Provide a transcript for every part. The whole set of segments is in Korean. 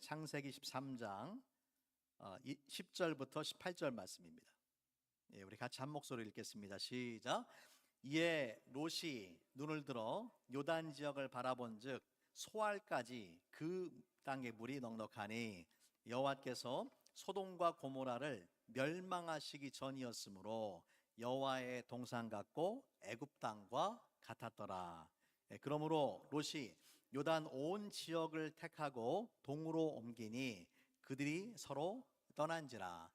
창세기 13장 10절부터 18절 말씀입니다. 우리 같이 한 목소리로 읽겠습니다. 시작. 이에 롯이 눈을 들어 요단 지역을 바라본즉 소알까지 그 땅의 물이 넉넉하니 여호와께서 소돔과 고모라를 멸망하시기 전이었으므로 여호와의 동산 같고 애굽 땅과 같았더라. 그러므로 롯이 요단 온 지역을 택하고 동으로 옮기니 그들이 서로 떠난지라.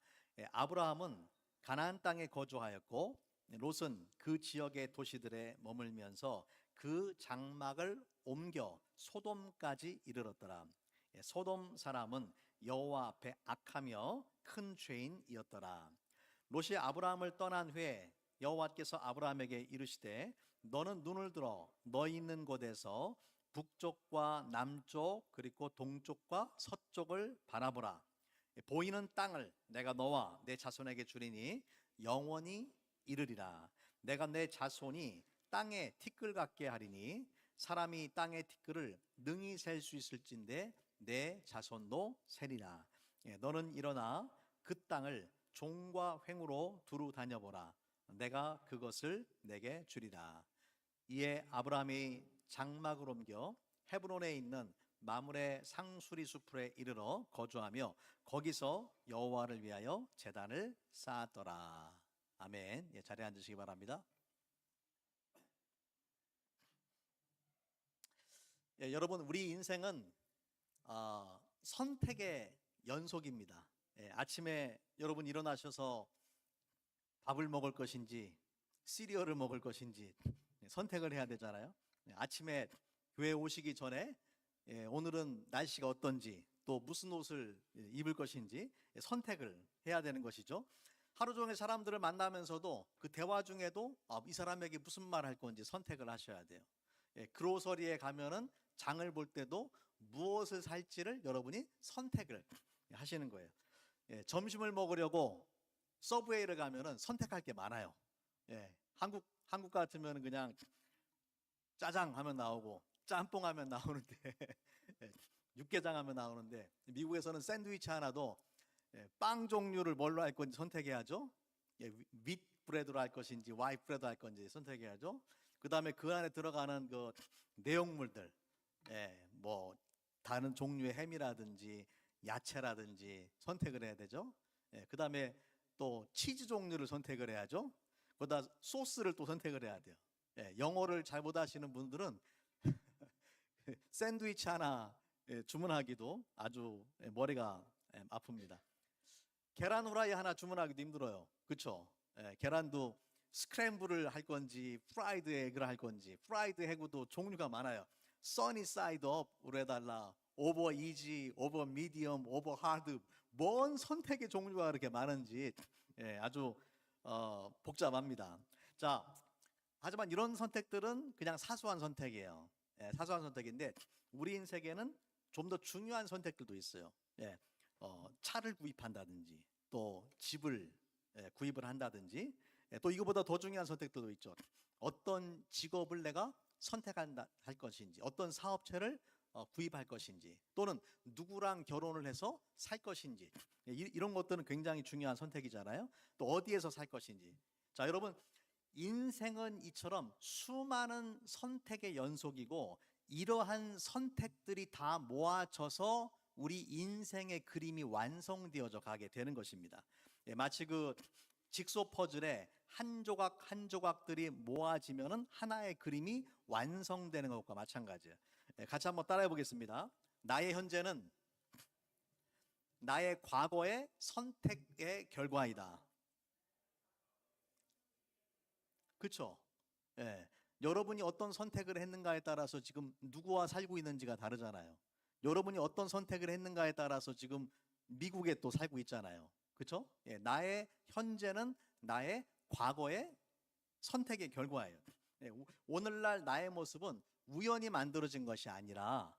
아브라함은 가나안 땅에 거주하였고 롯은 그 지역의 도시들에 머물면서 그 장막을 옮겨 소돔까지 이르렀더라. 소돔 사람은 여호와 앞에 악하며 큰 죄인이었더라. 롯이 아브라함을 떠난 후에 여호와께서 아브라함에게 이르시되 너는 눈을 들어 너희 있는 곳에서 북쪽과 남쪽 그리고 동쪽과 서쪽을 바라보라. 보이는 땅을 내가 너와 내 자손에게 주리니 영원히 이르리라. 내가 내 자손이 땅에 티끌 같게 하리니 사람이 땅의 티끌을 능히 셀 수 있을진데 내 자손도 세리라. 너는 일어나 그 땅을 종과 횡으로 두루 다녀보라. 내가 그것을 내게 주리라. 이에 아브라함이 장막을 옮겨 헤브론에 있는 마므레 상수리 숲에 이르러 거주하며 거기서 여호와를 위하여 제단을 쌓았더라. 아멘. 자리에 앉으시기 바랍니다. 여러분, 우리 인생은 선택의 연속입니다. 아침에 여러분 일어나셔서 밥을 먹을 것인지 시리얼을 먹을 것인지 선택을 해야 되잖아요. 아침에 교회 오시기 전에 오늘은 날씨가 어떤지 또 무슨 옷을 입을 것인지 선택을 해야 되는 것이죠. 하루 종일 사람들을 만나면서도 그 대화 중에도 이 사람에게 무슨 말 할 건지 선택을 하셔야 돼요. 그로서리에 가면은 장을 볼 때도 무엇을 살지를 여러분이 선택을 하시는 거예요. 점심을 먹으려고 서브웨이를 가면은 선택할 게 많아요. 한국 같으면 그냥 짜장 하면 나오고 짬뽕 하면 나오는데 육개장 하면 나오는데 미국에서는 샌드위치 하나도 빵 종류를 뭘로 할 건지 선택해야죠. 윗 브레드로 할 것인지 화이트 브레드 할 건지 선택해야죠. 그 다음에 그 안에 들어가는 그 내용물들, 뭐 다른 종류의 햄이라든지 야채라든지 선택을 해야 되죠. 그 다음에 또 치즈 종류를 선택을 해야죠. 그러다 소스를 또 선택을 해야 돼요. 영어를 잘 못하시는 분들은 샌드위치 하나 주문하기도 아주 머리가 아픕니다. 계란 후라이 하나 주문하기도 힘들어요. 그렇죠? 계란도 스크램블을 할 건지 프라이드 에그를 할 건지 프라이드 에그도 종류가 많아요. 써니 사이드 업으로 해달라, 오버 이지, 오버 미디엄, 오버 하드, 뭔 선택의 종류가 그렇게 많은지 아주 복잡합니다. 자, 하지만 이런 선택들은 그냥 사소한 선택이에요. 사소한 선택인데 우리 인생에는 좀 더 중요한 선택들도 있어요. 차를 구입한다든지 또 집을 구입을 한다든지 또 이거보다 더 중요한 선택들도 있죠. 어떤 직업을 내가 선택한다 할 것인지, 어떤 사업체를 구입할 것인지, 또는 누구랑 결혼을 해서 살 것인지, 이런 것들은 굉장히 중요한 선택이잖아요. 또 어디에서 살 것인지. 자, 여러분, 인생은 이처럼 수많은 선택의 연속이고 이러한 선택들이 다 모아져서 우리 인생의 그림이 완성되어져 가게 되는 것입니다. 마치 그 직소 퍼즐에 한 조각 한 조각들이 모아지면은 하나의 그림이 완성되는 것과 마찬가지예요. 같이 한번 따라해 보겠습니다. 나의 현재는 나의 과거의 선택의 결과이다. 그렇죠? 여러분이 어떤 선택을 했는가에 따라서 지금 누구와 살고 있는지가 다르잖아요. 여러분이 어떤 선택을 했는가에 따라서 지금 미국에 또 살고 있잖아요. 그렇죠? 나의 현재는 나의 과거의 선택의 결과예요. 오늘날 나의 모습은 우연히 만들어진 것이 아니라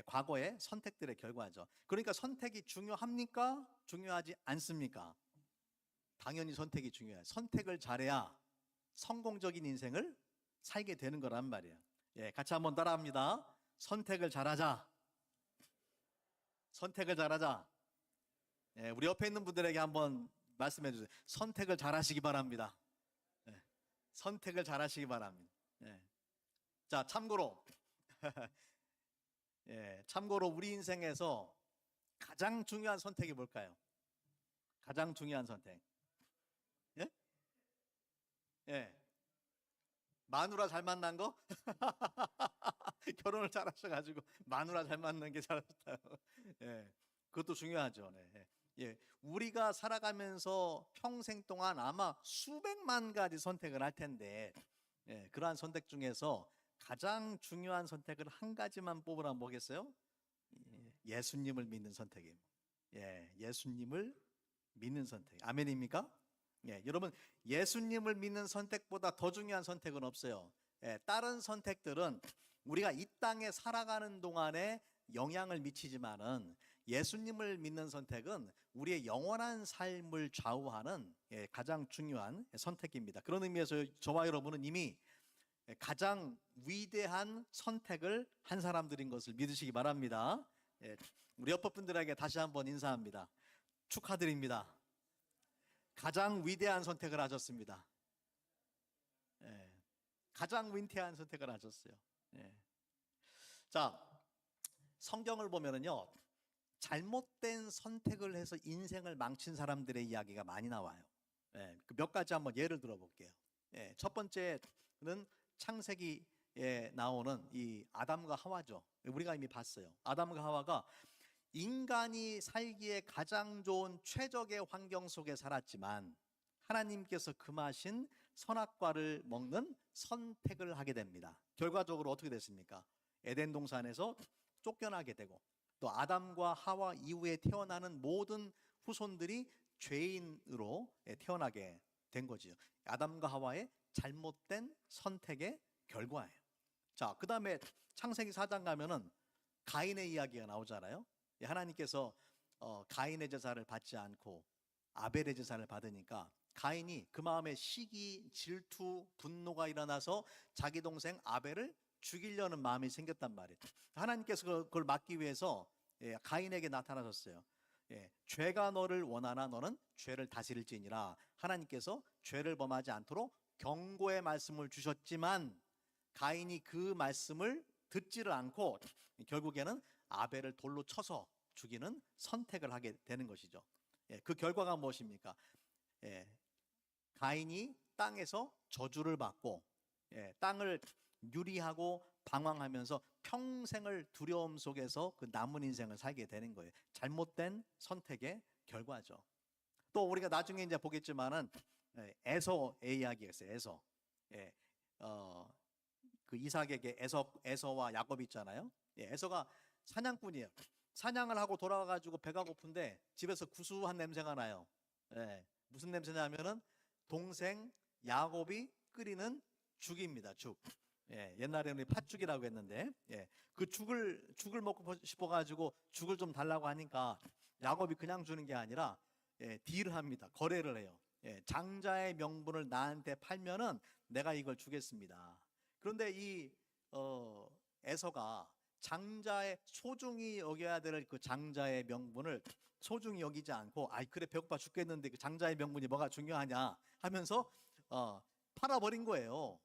과거의 선택들의 결과죠. 그러니까 선택이 중요합니까? 중요하지 않습니까? 당연히 선택이 중요해요. 선택을 잘해야 성공적인 인생을 살게 되는 거란 말이에요. 같이 한번 따라합니다. 선택을 잘하자. 선택을 잘하자. 예, 우리 옆에 있는 분들에게 한번 말씀해 주세요. 선택을 잘하시기 바랍니다. 예, 선택을 잘하시기 바랍니다. 예. 자, 참고로 예, 참고로 우리 인생에서 가장 중요한 선택이 뭘까요? 가장 중요한 선택. 예? 예. 마누라 잘 만난 거? 결혼을 잘하셔가지고 마누라 잘 만난 게 잘하셨다요. 예, 그것도 중요하죠. 네. 예. 예, 우리가 살아가면서 평생 동안 아마 수백만 가지 선택을 할 텐데, 예, 그러한 선택 중에서 가장 중요한 선택을 한 가지만 뽑으라면 뭐겠어요? 예수님을 믿는 선택이에요. 예, 예수님을 믿는 선택. 아멘입니까? 예, 여러분 예수님을 믿는 선택보다 더 중요한 선택은 없어요. 예, 다른 선택들은 우리가 이 땅에 살아가는 동안에 영향을 미치지만은 예수님을 믿는 선택은 우리의 영원한 삶을 좌우하는 예, 가장 중요한 선택입니다. 그런 의미에서 저와 여러분은 이미 가장 위대한 선택을 한 사람들인 것을 믿으시기 바랍니다. 예, 우리 옆에 분들에게 다시 한번 인사합니다. 축하드립니다. 가장 위대한 선택을 하셨습니다. 예, 가장 위대한 선택을 하셨어요. 예. 자, 성경을 보면은요, 잘못된 선택을 해서 인생을 망친 사람들의 이야기가 많이 나와요. 예, 그 몇 가지 한번 예를 들어볼게요. 예, 첫 번째는 창세기에 나오는 이 아담과 하와죠. 우리가 이미 봤어요. 아담과 하와가 인간이 살기에 가장 좋은 최적의 환경 속에 살았지만 하나님께서 금하신 선악과를 먹는 선택을 하게 됩니다. 결과적으로 어떻게 됐습니까? 에덴 동산에서 쫓겨나게 되고 또 아담과 하와 이후에 태어나는 모든 후손들이 죄인으로 태어나게 된 거지요. 아담과 하와의 잘못된 선택의 결과예요. 자, 그 다음에 창세기 4장 가면은 가인의 이야기가 나오잖아요. 하나님께서 가인의 제사를 받지 않고 아벨의 제사를 받으니까 가인이 그 마음에 시기, 질투, 분노가 일어나서 자기 동생 아벨을 죽이려는 마음이 생겼단 말이에요. 하나님께서 그걸 막기 위해서 가인에게 나타나셨어요. 죄가 너를 원하나 너는 죄를 다스릴지니라. 하나님께서 죄를 범하지 않도록 경고의 말씀을 주셨지만 가인이 그 말씀을 듣지를 않고 결국에는 아벨을 돌로 쳐서 죽이는 선택을 하게 되는 것이죠. 그 결과가 무엇입니까? 가인이 땅에서 저주를 받고 땅을 유리하고 방황하면서 평생을 두려움 속에서 그 남은 인생을 살게 되는 거예요. 잘못된 선택의 결과죠. 또 우리가 나중에 이제 보겠지만은 에서의 이야기가 있어요. 에서. 그 이삭에게 에서와 야곱이 있잖아요. 에서가 사냥꾼이에요. 사냥을 하고 돌아와가지고 배가 고픈데 집에서 구수한 냄새가 나요. 무슨 냄새냐면은 동생 야곱이 끓이는 죽입니다. 죽. 옛날에는 팥죽이라고 했는데 그 죽을 먹고 싶어가지고 죽을 좀 달라고 하니까 야곱이 그냥 주는 게 아니라 딜을 합니다. 거래를 해요. 장자의 명분을 나한테 팔면은 내가 이걸 주겠습니다. 그런데 이 에서가 장자의 소중히 여겨야 될 그 장자의 명분을 소중히 여기지 않고 아이 그래 배고파 죽겠는데 그 장자의 명분이 뭐가 중요하냐 하면서 팔아버린 거예요.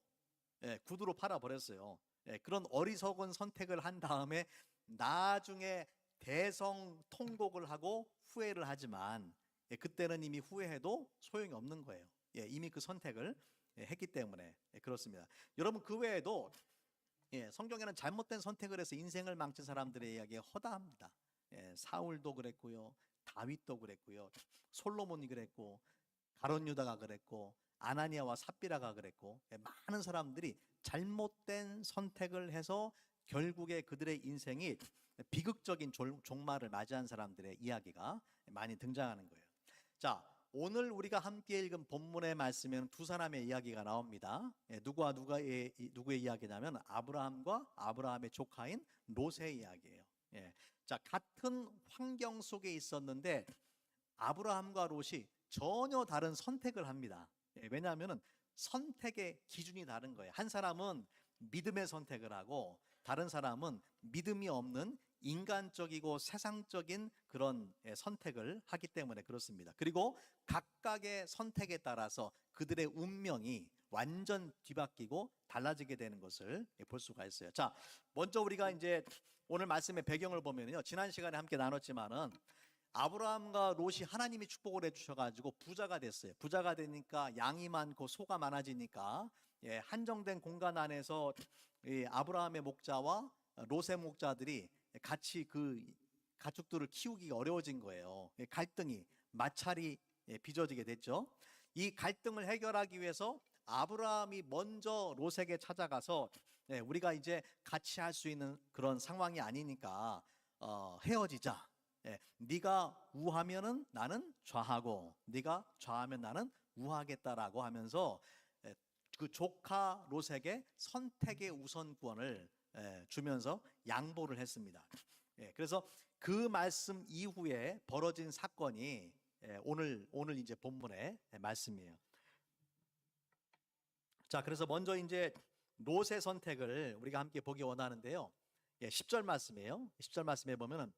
구두로 팔아버렸어요. 그런 어리석은 선택을 한 다음에 나중에 대성통곡을 하고 후회를 하지만 그때는 이미 후회해도 소용이 없는 거예요. 이미 그 선택을 했기 때문에 그렇습니다. 여러분 그 외에도 성경에는 잘못된 선택을 해서 인생을 망친 사람들의 이야기가 허다합니다. 사울도 그랬고요, 다윗도 그랬고요, 솔로몬이 그랬고, 가룟 유다가 그랬고, 아나니아와 삽비라가 그랬고, 많은 사람들이 잘못된 선택을 해서 결국에 그들의 인생이 비극적인 종말을 맞이한 사람들의 이야기가 많이 등장하는 거예요. 자, 오늘 우리가 함께 읽은 본문의 말씀에는 두 사람의 이야기가 나옵니다. 누구의 이야기냐면 아브라함과 아브라함의 조카인 롯의 이야기예요. 자, 같은 환경 속에 있었는데 아브라함과 롯이 전혀 다른 선택을 합니다. 왜냐하면 선택의 기준이 다른 거예요. 한 사람은 믿음의 선택을 하고 다른 사람은 믿음이 없는 인간적이고 세상적인 그런 선택을 하기 때문에 그렇습니다. 그리고 각각의 선택에 따라서 그들의 운명이 완전 뒤바뀌고 달라지게 되는 것을 볼 수가 있어요. 자, 먼저 우리가 이제 오늘 말씀의 배경을 보면요, 지난 시간에 함께 나눴지만은 아브라함과 롯이 하나님이 축복을 해주셔가지고 부자가 됐어요. 부자가 되니까 양이 많고 소가 많아지니까 한정된 공간 안에서 아브라함의 목자와 롯의 목자들이 같이 그 가축들을 키우기가 어려워진 거예요. 갈등이 마찰이 빚어지게 됐죠. 이 갈등을 해결하기 위해서 아브라함이 먼저 롯에게 찾아가서 우리가 이제 같이 할 수 있는 그런 상황이 아니니까 헤어지자. 네가 우하면은 나는 좌하고 네가 좌하면 나는 우하겠다라고 하면서 그 조카 롯에게 선택의 우선권을 주면서 양보를 했습니다. 그래서 그 말씀 이후에 벌어진 사건이 오늘 이제 본문의 말씀이에요. 자, 그래서 먼저 이제 롯의 선택을 우리가 함께 보기 원하는데요. 10절 말씀이에요. 10절 말씀에 보면은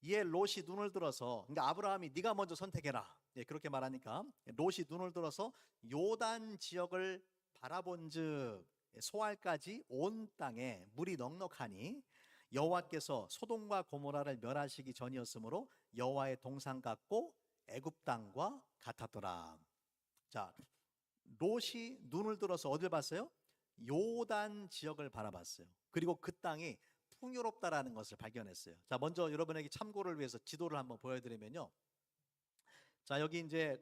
이에 롯이 눈을 들어서, 그러니까 아브라함이 네가 먼저 선택해라, 그렇게 말하니까 롯이 눈을 들어서 요단 지역을 바라본즉 소알까지 온 땅에 물이 넉넉하니 여호와께서 소돔과 고모라를 멸하시기 전이었으므로 여호와의 동산 같고 애굽 땅과 같았더라. 자, 롯이 눈을 들어서 어딜 봤어요? 요단 지역을 바라봤어요. 그리고 그 땅이 풍요롭다라는 것을 발견했어요. 자, 먼저 여러분에게 참고를 위해서 지도를 한번 보여드리면요. 자, 여기 이제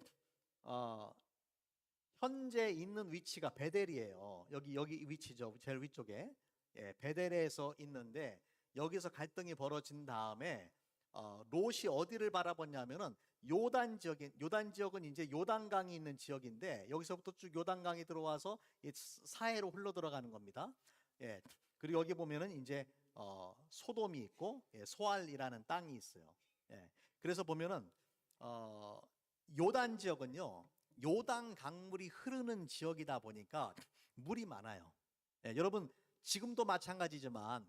현재 있는 위치가 베델이에요. 여기 위치죠. 제일 위쪽에 베델에서 있는데 여기서 갈등이 벌어진 다음에 롯이 어디를 바라봤냐면은 요단 지역은 이제 요단강이 있는 지역인데 여기서부터 쭉 요단강이 들어와서 사해로 흘러 들어가는 겁니다. 그리고 여기 보면은 이제 소돔이 있고 소알이라는 땅이 있어요. 그래서 보면은 요단 지역은요, 요단 강물이 흐르는 지역이다 보니까 물이 많아요. 여러분 지금도 마찬가지지만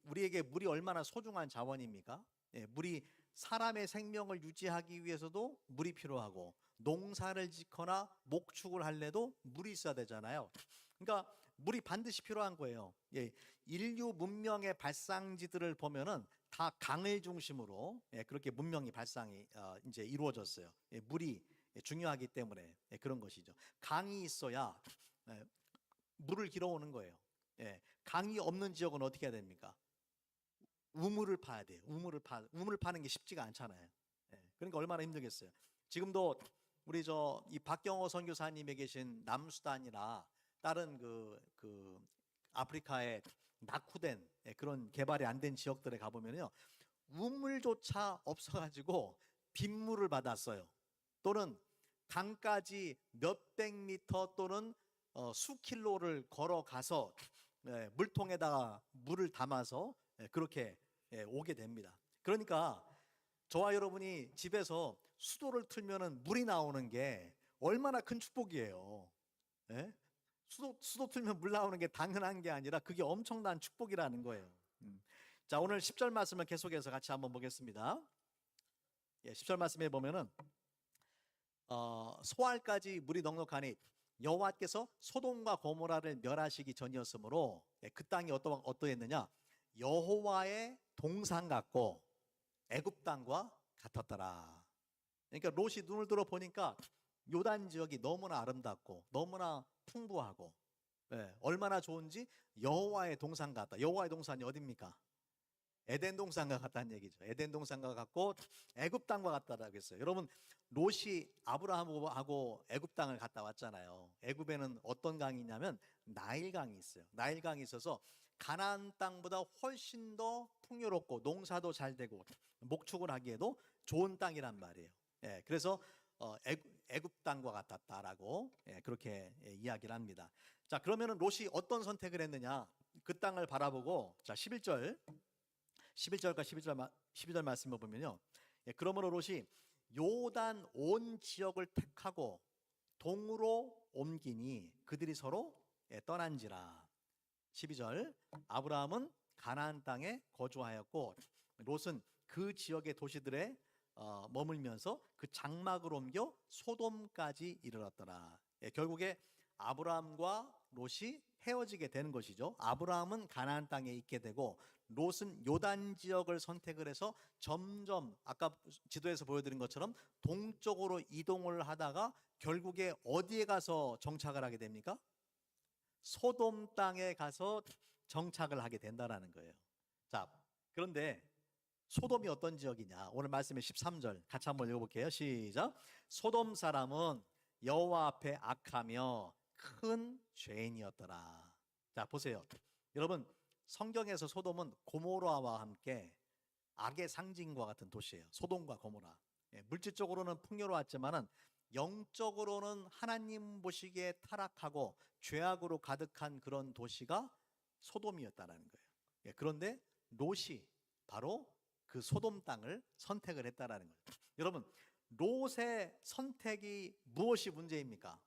우리에게 물이 얼마나 소중한 자원입니까? 물이 사람의 생명을 유지하기 위해서도 물이 필요하고 농사를 짓거나 목축을 할래도 물이 있어야 되잖아요. 그러니까 물이 반드시 필요한 거예요. 인류 문명의 발상지들을 보면은 다 강을 중심으로 그렇게 문명이 발상이 이제 이루어졌어요. 물이 중요하기 때문에 그런 것이죠. 강이 있어야 물을 길어오는 거예요. 강이 없는 지역은 어떻게 해야 됩니까? 우물을 파야 돼요. 우물을 파는 게 쉽지가 않잖아요. 그러니까 얼마나 힘들겠어요. 지금도 우리 이 박경호 선교사님이 계신 남수단이나 다른 그 아프리카의 낙후된 그런 개발이 안 된 지역들에 가보면요, 우물조차 없어가지고 빗물을 받았어요. 또는 강까지 몇백 미터 또는 수킬로를 걸어가서 물통에다가 물을 담아서 그렇게 오게 됩니다. 그러니까 저와 여러분이 집에서 수도를 틀면은 물이 나오는 게 얼마나 큰 축복이에요. 수도 틀면 물 나오는 게 당연한 게 아니라 그게 엄청난 축복이라는 거예요. 자, 오늘 10절 말씀을 계속해서 같이 한번 보겠습니다. 10절 말씀에 보면은 소알까지 물이 넉넉하니 여호와께서 소돔과 고모라를 멸하시기 전이었으므로 그 땅이 어떠했느냐? 여호와의 동산 같고 애굽 땅과 같았더라. 그러니까 롯이 눈을 들어 보니까 요단 지역이 너무나 아름답고 너무나 풍부하고 얼마나 좋은지 여호와의 동산 같다. 여호와의 동산이 어디입니까? 에덴 동산과 같다는 얘기죠. 에덴 동산과 같고 애굽 땅과 같다라고 했어요. 여러분, 롯이 아브라함하고 애굽 땅을 갔다 왔잖아요. 애굽에는 어떤 강이 있냐면 나일강이 있어요. 나일강이 있어서 가나안 땅보다 훨씬 더 풍요롭고 농사도 잘 되고 목축을 하기에도 좋은 땅이란 말이에요. 그래서 애굽 땅과 같았다라고 그렇게 이야기를 합니다. 자, 그러면은 롯이 어떤 선택을 했느냐? 그 땅을 바라보고 자, 11절과 12절 말씀을 보면요. 그러므로 롯이 요단 온 지역을 택하고 동으로 옮기니 그들이 서로 떠난지라. 12절 아브라함은 가나안 땅에 거주하였고 롯은 그 지역의 도시들에 머물면서 그 장막을 옮겨 소돔까지 이르렀더라. 결국에 아브라함과 롯이 헤어지게 되는 것이죠. 아브라함은 가나안 땅에 있게 되고 롯은 요단 지역을 선택을 해서 점점 아까 지도에서 보여드린 것처럼 동쪽으로 이동을 하다가 결국에 어디에 가서 정착을 하게 됩니까? 소돔 땅에 가서 정착을 하게 된다는 거예요. 자, 그런데 소돔이 어떤 지역이냐? 오늘 말씀의 13절 같이 한번 읽어볼게요. 시작. 소돔 사람은 여호와 앞에 악하며 큰 죄인이었더라. 자, 보세요. 여러분, 성경에서 소돔은 고모라와 함께 악의 상징과 같은 도시예요. 소돔과 고모라. 물질적으로는 풍요로웠지만은 영적으로는 하나님 보시기에 타락하고 죄악으로 가득한 그런 도시가 소돔이었다는 거예요. 그런데 롯이 바로 그 소돔 땅을 선택을 했다라는 거예요. 여러분, 롯의 선택이 무엇이 문제입니까?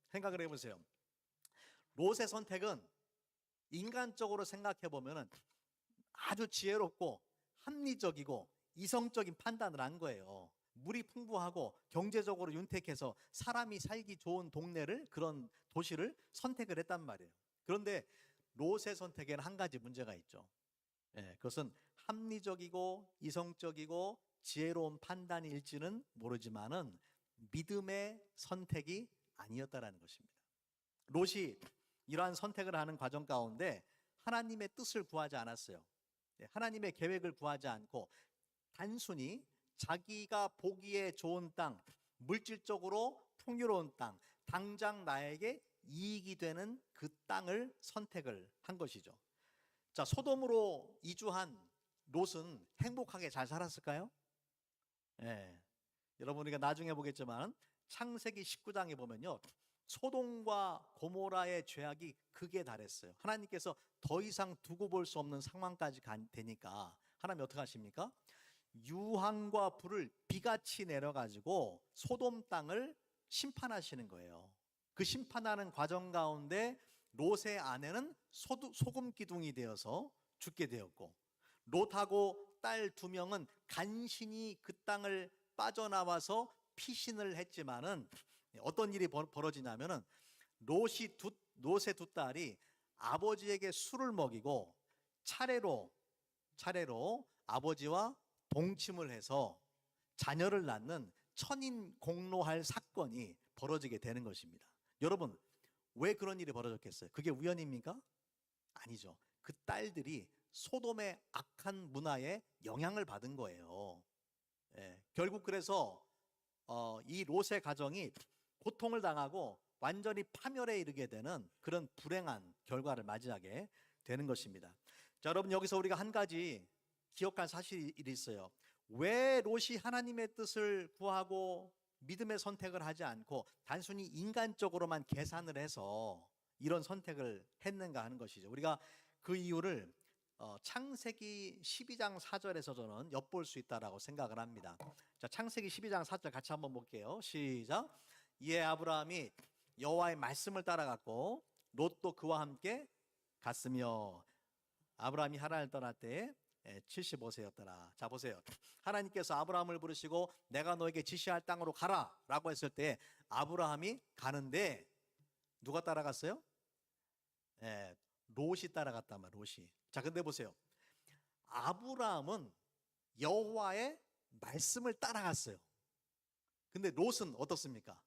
생각을 해보세요. 롯의 선택은 인간적으로 생각해 보면은 아주 지혜롭고 합리적이고 이성적인 판단을 한 거예요. 물이 풍부하고 경제적으로 윤택해서 사람이 살기 좋은 동네를, 그런 도시를 선택을 했단 말이에요. 그런데 롯의 선택에는 한 가지 문제가 있죠. 그것은 합리적이고 이성적이고 지혜로운 판단일지는 모르지만은 믿음의 선택이 아니었다라는 것입니다. 롯이 이러한 선택을 하는 과정 가운데 하나님의 뜻을 구하지 않았어요. 하나님의 계획을 구하지 않고 단순히 자기가 보기에 좋은 땅, 물질적으로 풍요로운 땅, 당장 나에게 이익이 되는 그 땅을 선택을 한 것이죠. 자, 소돔으로 이주한 롯은 행복하게 잘 살았을까요? 여러분, 우리가 나중에 보겠지만 창세기 19장에 보면요, 소돔과 고모라의 죄악이 극에 달했어요. 하나님께서 더 이상 두고 볼 수 없는 상황까지 되니까 하나님이 어떻게 하십니까? 유황과 불을 비같이 내려가지고 소돔 땅을 심판하시는 거예요. 그 심판하는 과정 가운데 롯의 아내는 소금 기둥이 되어서 죽게 되었고, 롯하고 딸 2명은 간신히 그 땅을 빠져나와서 피신을 했지만은 어떤 일이 벌어지냐면은 롯의 두 딸이 아버지에게 술을 먹이고 차례로 아버지와 동침을 해서 자녀를 낳는 천인 공로할 사건이 벌어지게 되는 것입니다. 여러분, 왜 그런 일이 벌어졌겠어요? 그게 우연입니까? 아니죠. 그 딸들이 소돔의 악한 문화에 영향을 받은 거예요. 결국 그래서 이 롯의 가정이 고통을 당하고 완전히 파멸에 이르게 되는 그런 불행한 결과를 맞이하게 되는 것입니다. 자, 여러분, 여기서 우리가 한 가지 기억할 사실이 있어요. 왜 롯이 하나님의 뜻을 구하고 믿음의 선택을 하지 않고 단순히 인간적으로만 계산을 해서 이런 선택을 했는가 하는 것이죠. 우리가 그 이유를 창세기 12장 4절에서 저는 엿볼 수 있다라고 생각을 합니다. 자, 창세기 12장 4절 같이 한번 볼게요. 시작. 이에 아브라함이 여호와의 말씀을 따라갔고 롯도 그와 함께 갔으며 아브라함이 하란을 떠날 때에 75세였더라. 자, 보세요. 하나님께서 아브라함을 부르시고 내가 너에게 지시할 땅으로 가라 라고 했을 때 아브라함이 가는데 누가 따라갔어요? 롯이 따라갔단 말이에요. 롯이. 자, 근데 보세요. 아브라함은 여호와의 말씀을 따라갔어요. 근데 롯은 어떻습니까?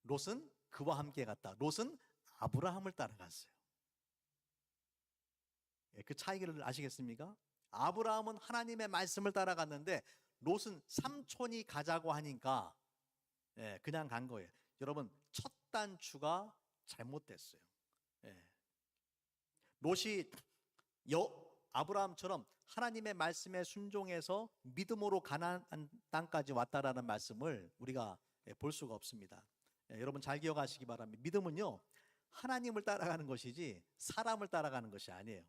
롯은 그와 함께 갔다. 롯은 아브라함을 따라갔어요. 그 차이를 아시겠습니까? 아브라함은 하나님의 말씀을 따라갔는데 롯은 삼촌이 가자고 하니까 그냥 간 거예요. 여러분, 첫 단추가 잘못됐어요. 롯이 아브라함처럼 하나님의 말씀에 순종해서 믿음으로 가나안 땅까지 왔다라는 말씀을 우리가 볼 수가 없습니다. 여러분, 잘 기억하시기 바랍니다. 믿음은요, 하나님을 따라가는 것이지 사람을 따라가는 것이 아니에요.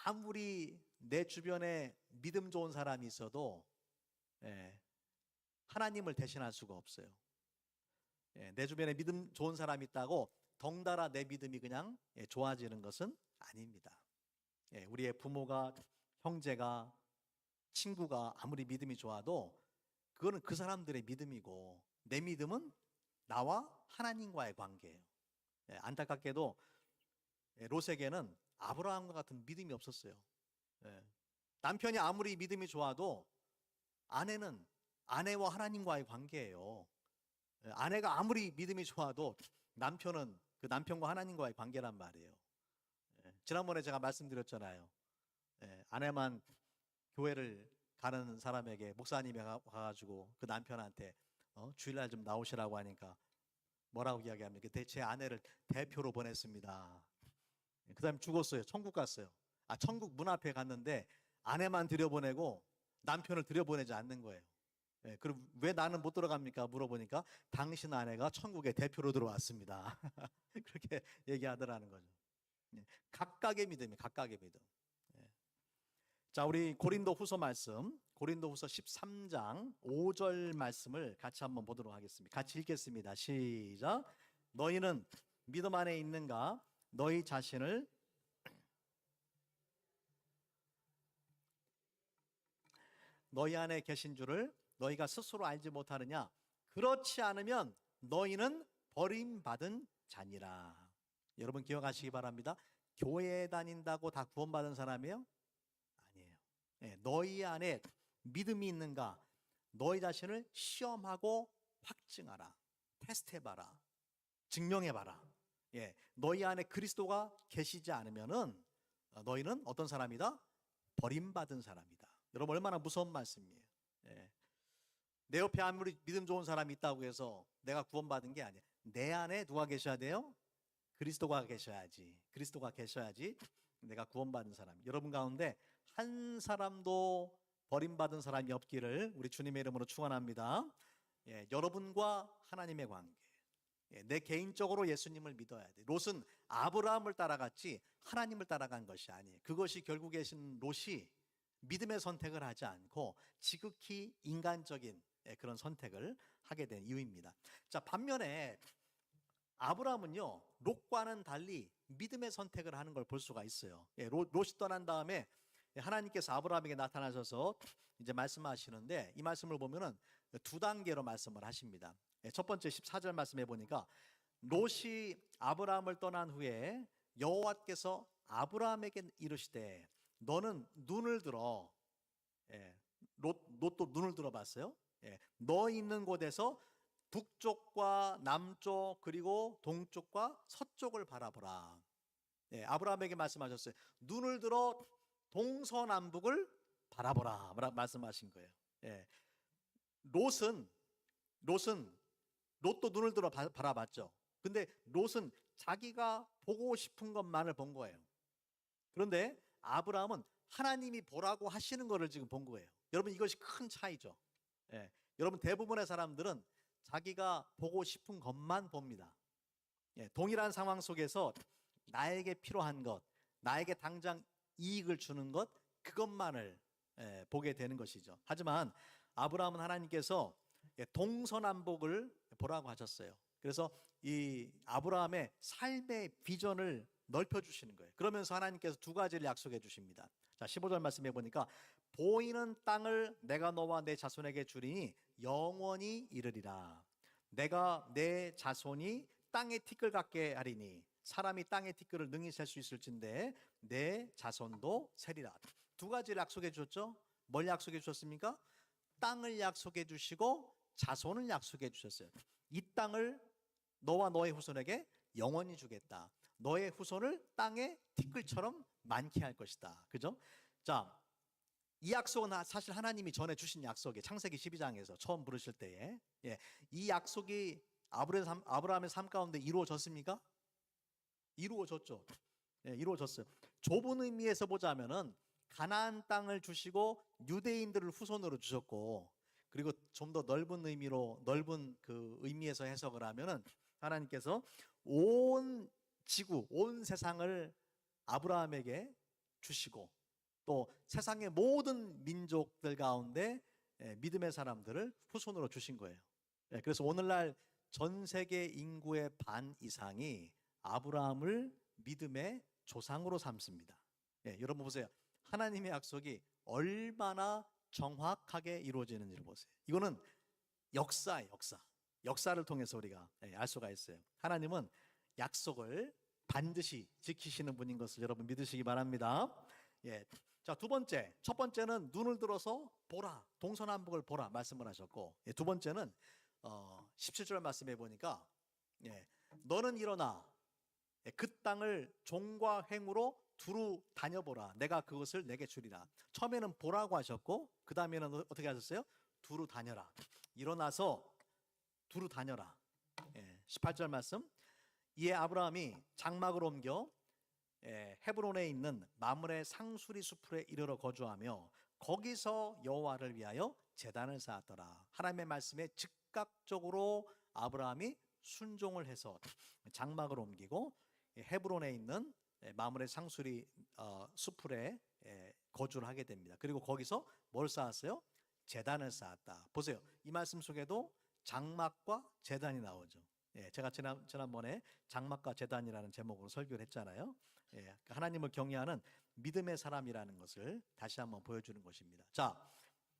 아무리 내 주변에 믿음 좋은 사람이 있어도 하나님을 대신할 수가 없어요. 내 주변에 믿음 좋은 사람이 있다고 덩달아 내 믿음이 그냥 좋아지는 것은 아닙니다. 우리의 부모가, 형제가, 친구가 아무리 믿음이 좋아도 그거는 그 사람들의 믿음이고 내 믿음은 나와 하나님과의 관계예요. 안타깝게도 롯에게는 아브라함과 같은 믿음이 없었어요. 남편이 아무리 믿음이 좋아도 아내는 아내와 하나님과의 관계예요. 아내가 아무리 믿음이 좋아도 남편은 그 남편과 하나님과의 관계란 말이에요. 지난번에 제가 말씀드렸잖아요. 아내만 교회를 가는 사람에게 목사님이 가가지고 그 남편한테 주일날 좀 나오시라고 하니까 뭐라고 이야기합니까? 제 아내를 대표로 보냈습니다. 그 다음에 죽었어요. 천국 갔어요. 천국 문 앞에 갔는데 아내만 들여보내고 남편을 들여보내지 않는 거예요. 그럼 왜 나는 못 들어갑니까? 물어보니까 당신 아내가 천국의 대표로 들어왔습니다. 그렇게 얘기하더라는 거죠. 각각의 믿음이 각각의 믿음. 자, 우리 고린도 후서 말씀, 고린도 후서 13장 5절 말씀을 같이 한번 보도록 하겠습니다. 같이 읽겠습니다. 시작. 너희는 믿음 안에 있는가? 너희 자신을 너희 안에 계신 줄을 너희가 스스로 알지 못하느냐? 그렇지 않으면 너희는 버림받은 자니라. 여러분 기억하시기 바랍니다. 교회에 다닌다고 다 구원받은 사람이에요? 아니에요. 너희 안에 믿음이 있는가? 너희 자신을 시험하고 확증하라. 테스트해봐라. 증명해봐라. 너희 안에 그리스도가 계시지 않으면은 너희는 어떤 사람이다? 버림받은 사람이다. 여러분 얼마나 무서운 말씀이에요. 내 옆에 아무리 믿음 좋은 사람이 있다고 해서 내가 구원받은 게 아니에요. 내 안에 누가 계셔야 돼요? 그리스도가 계셔야지. 그리스도가 계셔야지 내가 구원받은 사람. 여러분 가운데 한 사람도 버림받은 사람이 없기를 우리 주님의 이름으로 축원합니다. 여러분과 하나님의 관계. 내 개인적으로 예수님을 믿어야 돼. 롯은 아브라함을 따라갔지 하나님을 따라간 것이 아니에요. 그것이 결국 계신 롯이 믿음의 선택을 하지 않고 지극히 인간적인 그런 선택을 하게 된 이유입니다. 자, 반면에 아브라함은요 롯과는 달리 믿음의 선택을 하는 걸 볼 수가 있어요. 롯이 떠난 다음에 하나님께서 아브라함에게 나타나셔서 이제 말씀하시는데 이 말씀을 보면은 두 단계로 말씀을 하십니다. 첫 번째 14절 말씀해 보니까 롯이 아브라함을 떠난 후에 여호와께서 아브라함에게 이르시되 너는 눈을 들어. 롯도 눈을 들어봤어요. 너 있는 곳에서 북쪽과 남쪽 그리고 동쪽과 서쪽을 바라보라. 아브라함에게 말씀하셨어요. 눈을 들어 동서남북을 바라보라 말씀하신 거예요. 롯도 눈을 들어 바라봤죠. 근데 롯은 자기가 보고 싶은 것만을 본 거예요. 그런데 아브라함은 하나님이 보라고 하시는 것을 지금 본 거예요. 여러분 이것이 큰 차이죠. 여러분 대부분의 사람들은 자기가 보고 싶은 것만 봅니다. 동일한 상황 속에서 나에게 필요한 것, 나에게 당장 이익을 주는 것, 그것만을 보게 되는 것이죠. 하지만 아브라함은 하나님께서 동서남북을 보라고 하셨어요. 그래서 이 아브라함의 삶의 비전을 넓혀주시는 거예요. 그러면서 하나님께서 두 가지를 약속해 주십니다. 자, 15절 말씀해 보니까 보이는 땅을 내가 너와 내 자손에게 주리니 영원히 이르리라. 내가 내 자손이 땅의 티끌 같게 하리니 사람이 땅의 티끌을 능히 셀 수 있을진데 내 자손도 세리라. 두 가지를 약속해 주셨죠. 뭘 약속해 주셨습니까? 땅을 약속해 주시고 자손을 약속해 주셨어요. 이 땅을 너와 너의 후손에게 영원히 주겠다. 너의 후손을 땅의 티끌처럼 많게 할 것이다. 그죠? 자, 이 약속은 사실 하나님이 전해 주신 약속이에요. 창세기 12장에서 처음 부르실 때에. 이 약속이 아브라함의 삶 가운데 이루어졌습니까? 이루어졌죠. 이루어졌어요. 좁은 의미에서 보자면은 가나안 땅을 주시고 유대인들을 후손으로 주셨고, 그리고 좀 더 넓은 의미로 넓은 그 의미에서 해석을 하면은 하나님께서 온 지구, 온 세상을 아브라함에게 주시고 또 세상의 모든 민족들 가운데 믿음의 사람들을 후손으로 주신 거예요. 그래서 오늘날 전 세계 인구의 반 이상이 아브라함을 믿음의 조상으로 삼습니다. 예, 여러분 보세요. 하나님의 약속이 얼마나 정확하게 이루어지는지를 보세요. 이거는 역사예요, 역사. 역사를 통해서 우리가 알 수가 있어요. 하나님은 약속을 반드시 지키시는 분인 것을 여러분 믿으시기 바랍니다. 예. 자, 두 번째. 첫 번째는 눈을 들어서 보라. 동서남북을 보라 말씀을 하셨고, 예, 두 번째는 17절 말씀해 보니까, 예, 너는 일어나 그 땅을 종과 횡으로 두루 다녀보라. 내가 그것을 내게 주리라. 처음에는 보라고 하셨고, 그 다음에는 어떻게 하셨어요? 두루 다녀라. 일어나서 두루 다녀라. 18절 말씀. 이에 아브라함이 장막을 옮겨 헤브론에 있는 마므레 상수리 숲에 이르러 거주하며 거기서 여호와를 위하여 제단을 쌓았더라. 하나님의 말씀에 즉각적으로 아브라함이 순종을 해서 장막을 옮기고 헤브론에 있는 마므레 상수리 숲에 거주를 하게 됩니다. 그리고 거기서 뭘 쌓았어요? 제단을 쌓았다. 보세요. 이 말씀 속에도 장막과 제단이 나오죠. 예, 제가 지난번에 장막과 제단이라는 제목으로 설교를 했잖아요. 예, 하나님을 경외하는 믿음의 사람이라는 것을 다시 한번 보여주는 것입니다. 자,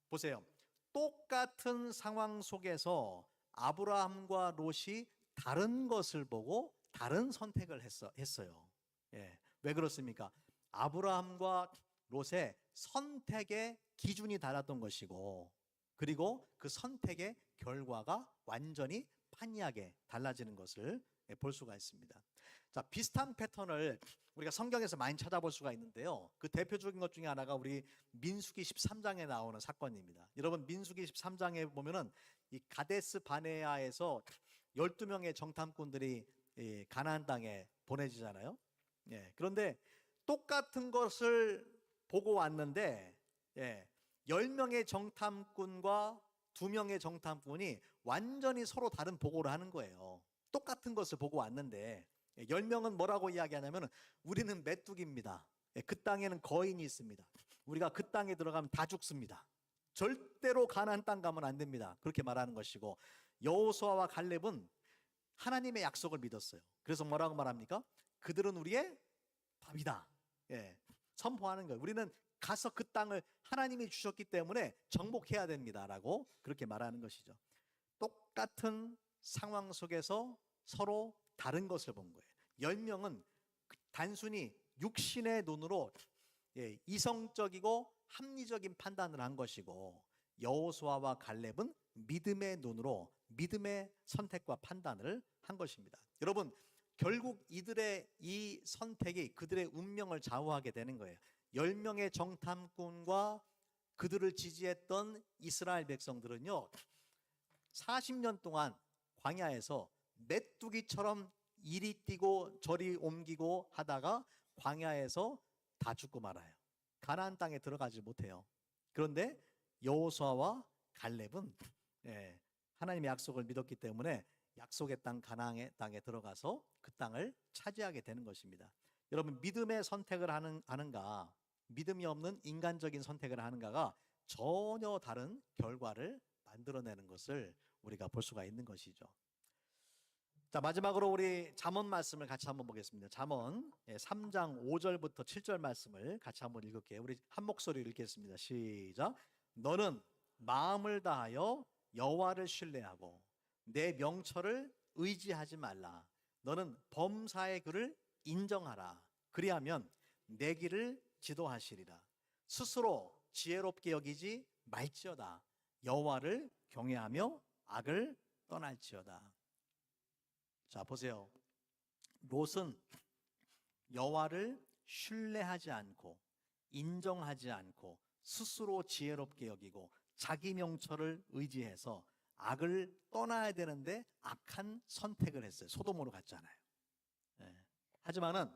보세요. 똑같은 상황 속에서 아브라함과 롯이 다른 것을 보고 다른 선택을 했어요. 예, 왜 그렇습니까? 아브라함과 롯의 선택의 기준이 달랐던 것이고, 그리고 그 선택의 결과가 완전히 판이하게 달라지는 것을 볼 수가 있습니다. 자, 비슷한 패턴을 우리가 성경에서 많이 찾아볼 수가 있는데요. 그 대표적인 것 중에 하나가 우리 민수기 13장에 나오는 사건입니다. 여러분, 민수기 13장에 보면은 이 가데스 바네아에서 12명의 정탐꾼들이 가나안 땅에 보내지잖아요. 예, 그런데 똑같은 것을 보고 왔는데, 10명의 정탐꾼과 2명의 정탐꾼이 완전히 서로 다른 보고를 하는 거예요. 똑같은 것을 보고 왔는데 10명은 뭐라고 이야기하냐면 우리는 메뚜기입니다. 그 땅에는 거인이 있습니다. 우리가 그 땅에 들어가면 다 죽습니다. 절대로 가나안 땅 가면 안 됩니다. 그렇게 말하는 것이고, 여호수아와 갈렙은 하나님의 약속을 믿었어요. 그래서 뭐라고 말합니까? 그들은 우리의 밥이다. 예, 선포하는 거예요. 우리는 가서 그 땅을 하나님이 주셨기 때문에 정복해야 됩니다라고 그렇게 말하는 것이죠. 똑같은 상황 속에서 서로 다른 것을 본 거예요. 10명은 단순히 육신의 눈으로 이성적이고 합리적인 판단을 한 것이고, 여호수아와 갈렙은 믿음의 눈으로 믿음의 선택과 판단을 한 것입니다. 여러분, 결국 이들의 이 선택이 그들의 운명을 좌우하게 되는 거예요. 10명의 정탐꾼과 그들을 지지했던 이스라엘 백성들은요, 40년 동안 광야에서 메뚜기처럼 이리 뛰고 저리 옮기고 하다가 광야에서 다 죽고 말아요. 가나안 땅에 들어가지 못해요. 그런데 여호수아와 갈렙은 하나님의 약속을 믿었기 때문에 약속의 땅 가나안의 땅에 들어가서 그 땅을 차지하게 되는 것입니다. 여러분, 믿음의 선택을 하는가, 믿음이 없는 인간적인 선택을 하는가가 전혀 다른 결과를 만들어내는 것을 우리가 볼 수가 있는 것이죠. 자, 마지막으로 우리 잠언 말씀을 같이 한번 보겠습니다. 잠언 3장 5절부터 7절 말씀을 같이 한번 읽을게요. 우리 한 목소리로 읽겠습니다. 시작. 너는 마음을 다하여 여호와를 신뢰하고 내 명철을 의지하지 말라. 너는 범사의 그를 인정하라. 그리하면 내 길을 지도하시리라. 스스로 지혜롭게 여기지 말지어다. 여호와를 경외하며 악을 떠날지어다. 자, 보세요. 롯은 여호와를 신뢰하지 않고 인정하지 않고 스스로 지혜롭게 여기고 자기 명철을 의지해서 악을 떠나야 되는데 악한 선택을 했어요. 소돔으로 갔잖아요. 하지만은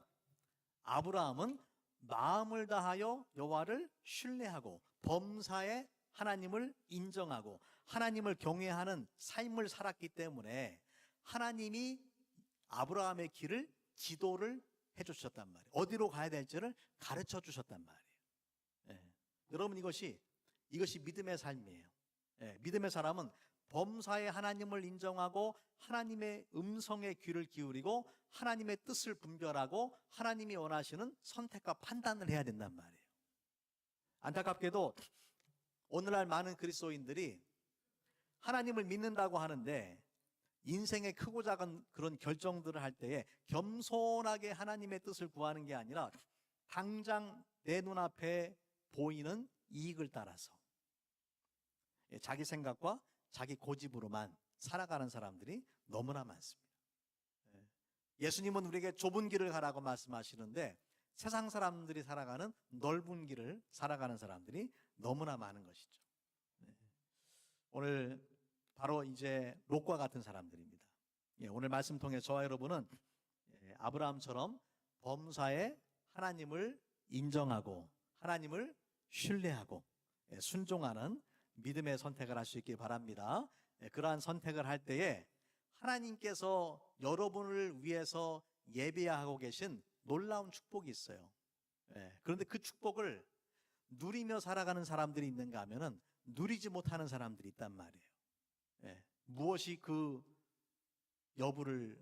아브라함은 마음을 다하여 여호와를 신뢰하고 범사에 하나님을 인정하고 하나님을 경외하는 삶을 살았기 때문에 하나님이 아브라함의 길을 지도를 해주셨단 말이에요. 어디로 가야 될지를 가르쳐 주셨단 말이에요. 여러분, 이것이 믿음의 삶이에요. 믿음의 사람은 범사의 하나님을 인정하고 하나님의 음성에 귀를 기울이고 하나님의 뜻을 분별하고 하나님이 원하시는 선택과 판단을 해야 된단 말이에요. 안타깝게도 오늘날 많은 그리스도인들이 하나님을 믿는다고 하는데 인생의 크고 작은 그런 결정들을 할 때에 겸손하게 하나님의 뜻을 구하는 게 아니라 당장 내 눈앞에 보이는 이익을 따라서 자기 생각과 자기 고집으로만 살아가는 사람들이 너무나 많습니다. 예수님은 우리에게 좁은 길을 가라고 말씀하시는데 세상 사람들이 살아가는 넓은 길을 살아가는 사람들이 너무나 많은 것이죠. 오늘 바로 이제 롯과 같은 사람들입니다. 오늘 말씀 통해 저와 여러분은 아브라함처럼 범사에 하나님을 인정하고 하나님을 신뢰하고 순종하는 믿음의 선택을 할 수 있길 바랍니다. 그러한 선택을 할 때에 하나님께서 여러분을 위해서 예비하고 계신 놀라운 축복이 있어요. 그런데 그 축복을 누리며 살아가는 사람들이 있는가 하면은 누리지 못하는 사람들이 있단 말이에요. 무엇이 그 여부를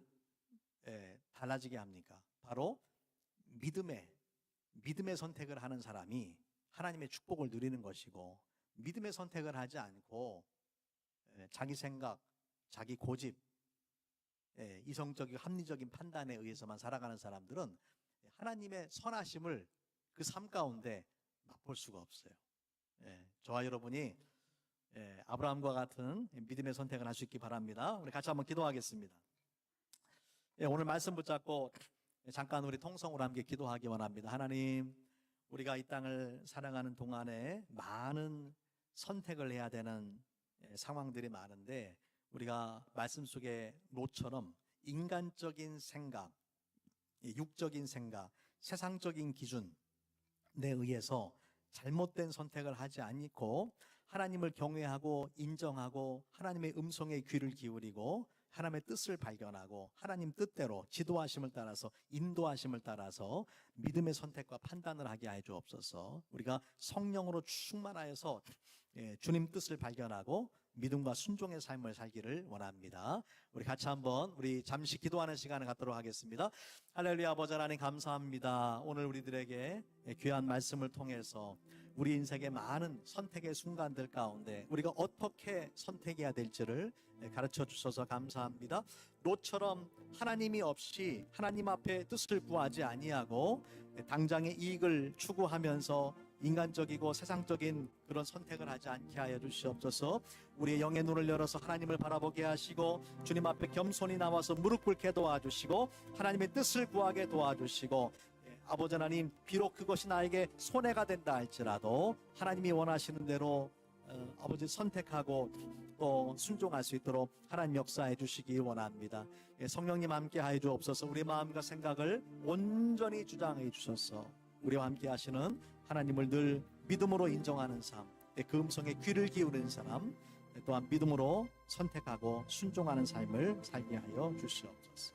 달라지게 합니까? 바로 믿음의 선택을 하는 사람이 하나님의 축복을 누리는 것이고, 믿음의 선택을 하지 않고 자기 생각, 자기 고집, 이성적이고 합리적인 판단에 의해서만 살아가는 사람들은 하나님의 선하심을 그 삶 가운데 맛볼 수가 없어요. 저와 여러분이 아브라함과 같은 믿음의 선택을 할 수 있기 바랍니다. 우리 같이 한번 기도하겠습니다. 오늘 말씀 붙잡고 잠깐 우리 통성으로 함께 기도하기 원합니다. 하나님, 우리가 이 땅을 살아가는 동안에 많은 선택을 해야 되는 상황들이 많은데, 우리가 말씀 속에 롯처럼 인간적인 생각, 육적인 생각, 세상적인 기준에 의해서 잘못된 선택을 하지 않고 하나님을 경외하고 인정하고 하나님의 음성에 귀를 기울이고 하나님의 뜻을 발견하고 하나님 뜻대로 지도하심을 따라서 인도하심을 따라서 믿음의 선택과 판단을 하게 하여 주옵소서. 우리가 성령으로 충만하여서 주님 뜻을 발견하고 믿음과 순종의 삶을 살기를 원합니다. 우리 같이 한번 우리 잠시 기도하는 시간을 갖도록 하겠습니다. 할렐루야. 아버지 하나님 감사합니다. 오늘 우리들에게 귀한 말씀을 통해서 우리 인생의 많은 선택의 순간들 가운데 우리가 어떻게 선택해야 될지를 가르쳐 주셔서 감사합니다. 롯처럼 하나님이 없이 하나님 앞에 뜻을 구하지 아니하고 당장의 이익을 추구하면서 인간적이고 세상적인 그런 선택을 하지 않게 하여 주시옵소서. 우리의 영의 눈을 열어서 하나님을 바라보게 하시고 주님 앞에 겸손히 나와서 무릎 꿇게 도와주시고 하나님의 뜻을 구하게 도와주시고, 아버지 하나님, 비록 그것이 나에게 손해가 된다 할지라도 하나님이 원하시는 대로 아버지 선택하고 또 순종할 수 있도록 하나님 역사해 주시기 원합니다. 성령님 함께 하여 주옵소서. 우리 마음과 생각을 온전히 주장해 주셔서 우리와 함께 하시는 하나님을 늘 믿음으로 인정하는 삶, 그 음성에 귀를 기울이는 사람, 또한 믿음으로 선택하고 순종하는 삶을 살게 하여 주시옵소서.